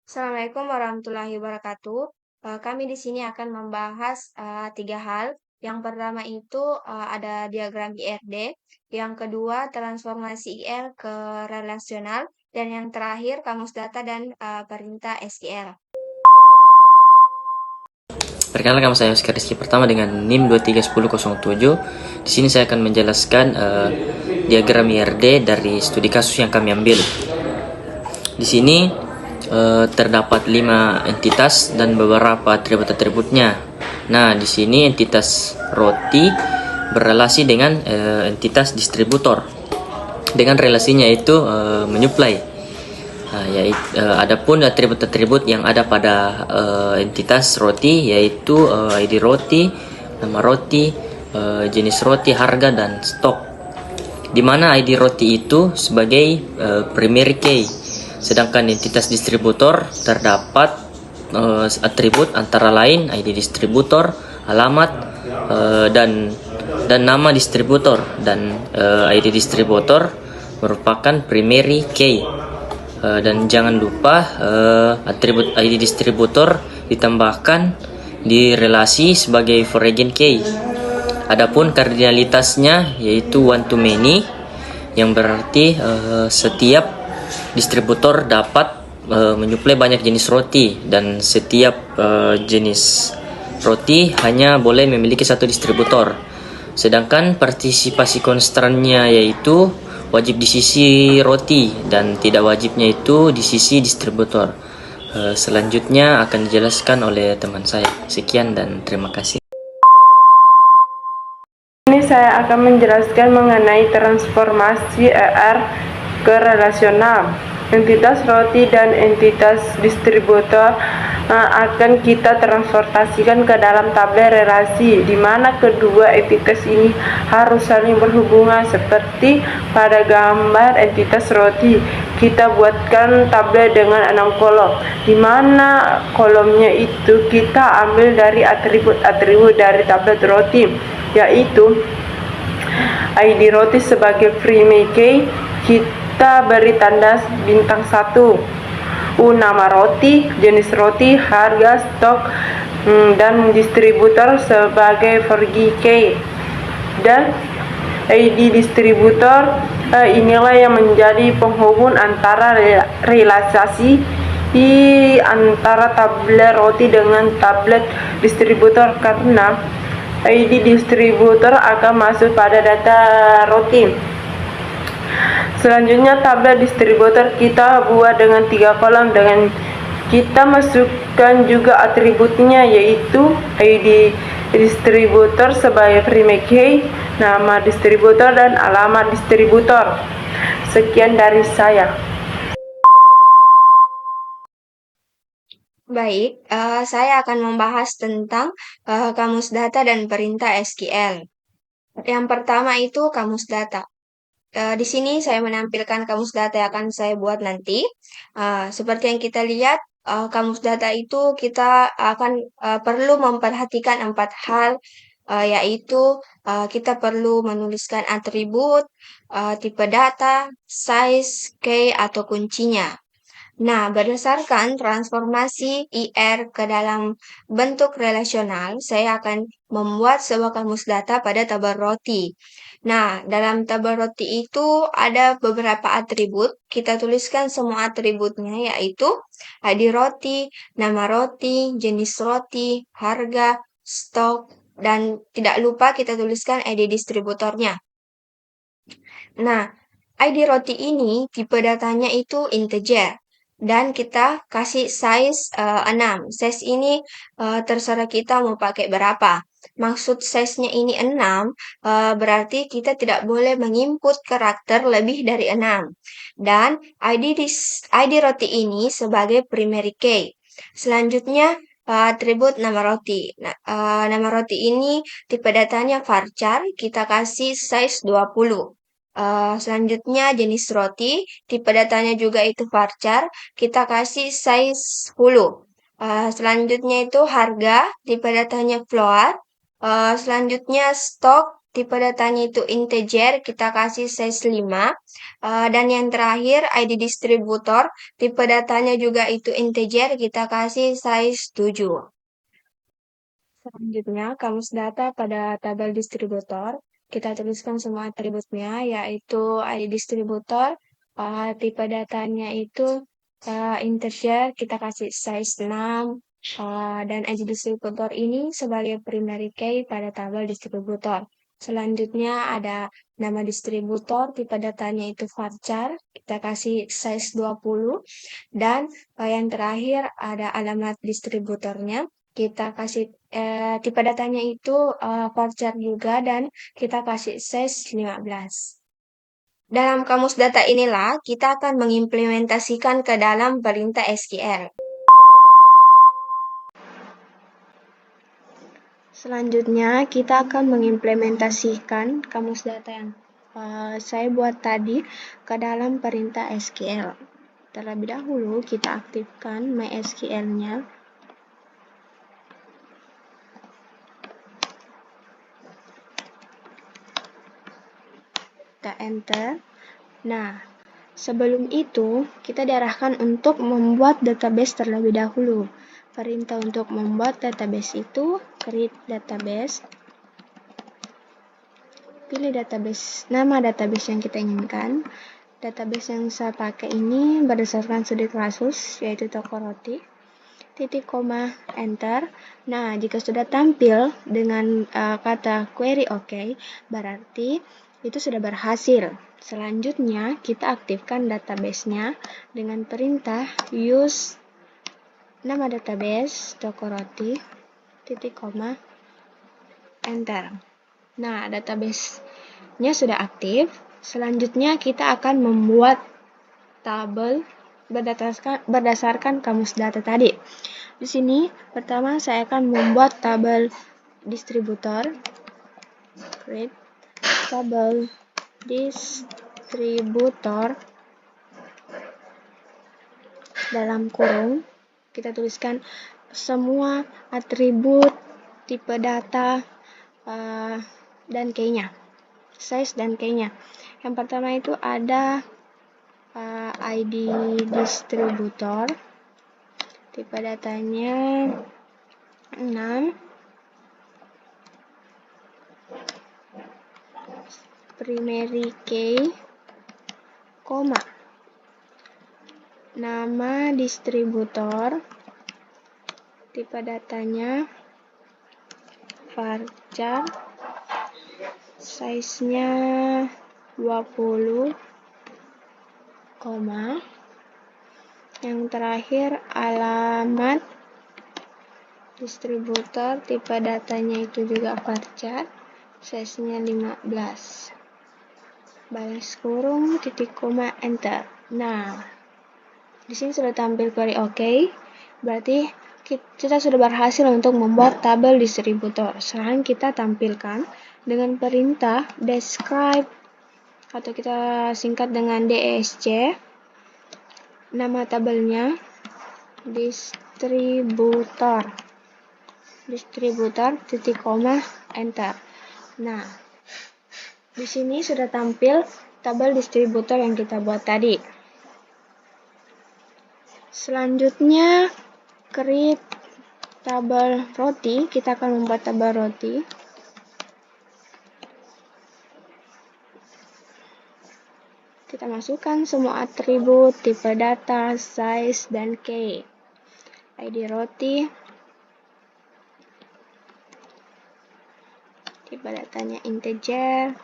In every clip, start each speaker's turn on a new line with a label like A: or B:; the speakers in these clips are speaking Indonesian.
A: Assalamualaikum warahmatullahi wabarakatuh. Kami di sini akan membahas 3 hal. Yang pertama itu ada diagram IRD, yang kedua transformasi IR ke relasional, dan yang terakhir kamus data dan perintah SQL.
B: Perkenalkan, saya Oscar Rizky pertama dengan NIM 231007. Di sini saya akan menjelaskan diagram IRD dari studi kasus yang kami ambil. Di sini terdapat 5 entitas dan beberapa atribut-atributnya. Nah, di sini entitas roti berrelasi dengan entitas distributor. Dengan relasinya itu menyuplai. Adapun atribut-atribut yang ada pada entitas roti yaitu ID roti, nama roti, jenis roti, harga, dan stok. Di mana ID roti itu sebagai primary key, sedangkan entitas distributor terdapat atribut antara lain ID distributor, alamat, dan nama distributor, dan ID distributor merupakan primary key. Dan jangan lupa atribut ID distributor ditambahkan di relasi sebagai foreign key. Adapun kardinalitasnya yaitu one to many, yang berarti setiap distributor dapat menyuplai banyak jenis roti, dan setiap jenis roti hanya boleh memiliki satu distributor. Sedangkan partisipasi konstrannya yaitu wajib di sisi roti dan tidak wajibnya itu di sisi distributor. Selanjutnya akan dijelaskan oleh teman saya. Sekian dan terima kasih.
C: Ini saya akan menjelaskan mengenai transformasi ER ke relasional. Entitas roti dan entitas distributor akan kita transportasikan ke dalam tabel relasi, di mana kedua entitas ini harus saling berhubungan. Seperti pada gambar entitas roti, kita buatkan tabel dengan 6 kolom, di mana kolomnya itu kita ambil dari atribut-atribut dari tabel roti, yaitu ID roti sebagai primary key, kita beri tanda bintang 1. Nama roti, jenis roti, harga, stok, dan distributor sebagai forgi key. Dan ID distributor inilah yang menjadi penghubung antara relasi antara tablet roti dengan tablet distributor, karena ID distributor akan masuk pada data roti. Selanjutnya tabel distributor kita buat dengan 3 kolom, dengan kita masukkan juga atributnya, yaitu ID distributor sebagai primary key, nama distributor, dan alamat distributor. Sekian dari saya.
A: Baik, saya akan membahas tentang kamus data dan perintah SQL. Yang pertama itu kamus data. Di sini saya menampilkan kamus data yang akan saya buat nanti. Seperti yang kita lihat, kamus data itu kita akan perlu memperhatikan 4 hal, yaitu kita perlu menuliskan atribut, tipe data, size, key, atau kuncinya. Nah, berdasarkan transformasi IR ke dalam bentuk relasional, saya akan membuat sebuah kamus data pada tabel roti. Nah, dalam tabel roti itu ada beberapa atribut. Kita tuliskan semua atributnya, yaitu ID roti, nama roti, jenis roti, harga, stok, dan tidak lupa kita tuliskan ID distributornya. Nah, ID roti ini tipe datanya itu integer, dan kita kasih size 6. Size ini terserah kita mau pakai berapa. Maksud size-nya ini 6, berarti kita tidak boleh menginput karakter lebih dari 6. Dan ID roti ini sebagai primary key. Selanjutnya atribut nama roti. Nah, nama roti ini tipe datanya varchar, kita kasih size 20. Selanjutnya jenis roti, tipe datanya juga itu varchar, kita kasih size 10. Selanjutnya itu harga, tipe datanya float. Selanjutnya stok, tipe datanya itu integer, kita kasih size 5. Dan yang terakhir ID distributor, tipe datanya juga itu integer, kita kasih size 7. Selanjutnya, kamus data pada tabel distributor. Kita tuliskan semua atributnya, yaitu ID distributor, tipe datanya itu integer, kita kasih size 6, dan ID distributor ini sebagai primary key pada tabel distributor. Selanjutnya ada nama distributor, tipe datanya itu varchar, kita kasih size 20, dan yang terakhir ada alamat distributornya, kita kasih tipe datanya itu varchar juga, dan kita kasih size 15. Dalam kamus data inilah kita akan mengimplementasikan ke dalam perintah SQL. Selanjutnya kita akan mengimplementasikan kamus data yang saya buat tadi ke dalam perintah SQL. Terlebih dahulu kita aktifkan MySQL-nya. Kita enter. Nah, sebelum itu kita diarahkan untuk membuat database terlebih dahulu. Perintah untuk membuat database itu create database. Pilih database, nama database yang kita inginkan. Database yang saya pakai ini berdasarkan studi kasus, yaitu toko roti. Titik koma, enter. Nah, jika sudah tampil dengan kata query OK, berarti itu sudah berhasil. Selanjutnya, kita aktifkan database-nya dengan perintah use nama database toko roti, titik koma, enter. Nah, database-nya sudah aktif. Selanjutnya, kita akan membuat tabel berdasarkan kamus data tadi. Di sini, pertama saya akan membuat tabel distributor. Create tabel distributor dalam kurung. Kita tuliskan semua atribut, tipe data, dan key-nya, size dan key-nya. Yang pertama itu ada ID distributor, tipe datanya 6, primary key, koma, nama distributor, tipe datanya varchar, size-nya 20, koma. Yang terakhir alamat distributor, tipe datanya itu juga varchar, size-nya 15. Baris kurung, titik koma, enter. Nah, di sini sudah tampil query OK. Berarti kita sudah berhasil untuk membuat tabel distributor. Sekarang kita tampilkan dengan perintah describe, atau kita singkat dengan DESC. Nama tabelnya distributor, titik koma, enter. Nah, di sini sudah tampil tabel distributor yang kita buat tadi. Selanjutnya, create tabel roti. Kita akan membuat tabel roti. Kita masukkan semua atribut, tipe data, size, dan key. ID roti, tipe datanya integer,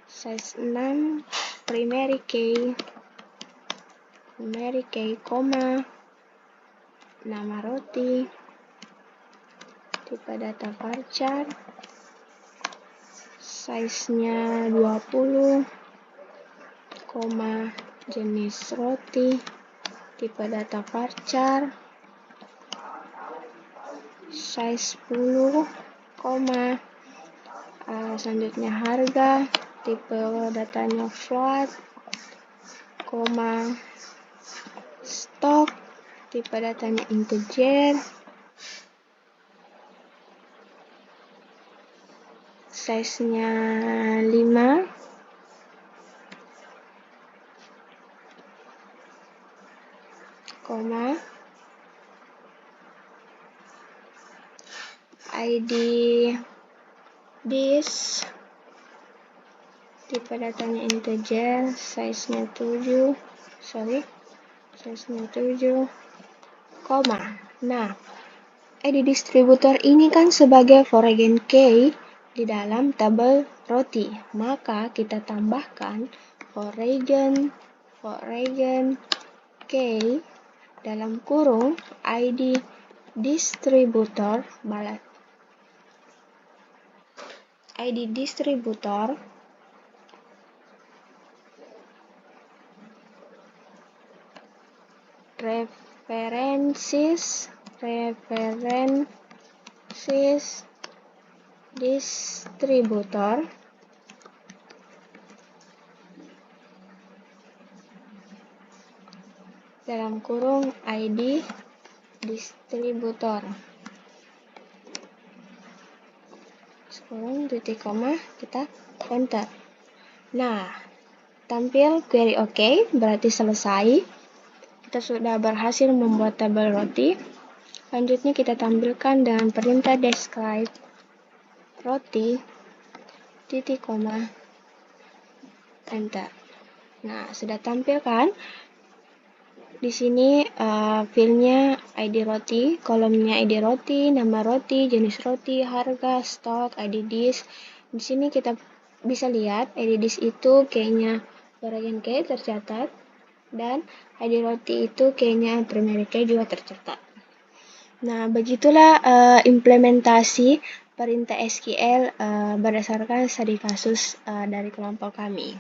A: size 6, primary key, koma, nama roti, tipe data varchar, size-nya 20, koma, jenis roti, tipe data varchar, size 10, koma, selanjutnya harga, tipe datanya flat, koma, stok, tipe datanya integer, size-nya 5, koma, ID disk, tipe datanya integer, size-nya 7, koma. Nah, ID distributor ini kan sebagai foreign key di dalam tabel roti, maka kita tambahkan foreign key dalam kurung ID distributor references distributor dalam kurung ID distributor kurung titik koma, kita enter. Nah, tampil query OK, berarti selesai. Kita sudah berhasil membuat tabel roti. Selanjutnya kita tampilkan dengan perintah describe roti titik koma, enter. Nah, sudah tampil kan? Di sini filenya ID roti, kolomnya ID roti, nama roti, jenis roti, harga, stok, ID disk. Di sini kita bisa lihat ID disk itu keynya foreign key tercatat, dan ID roti itu keynya primary key juga tercatat. Nah, begitulah implementasi perintah SQL berdasarkan studi kasus dari kelompok kami.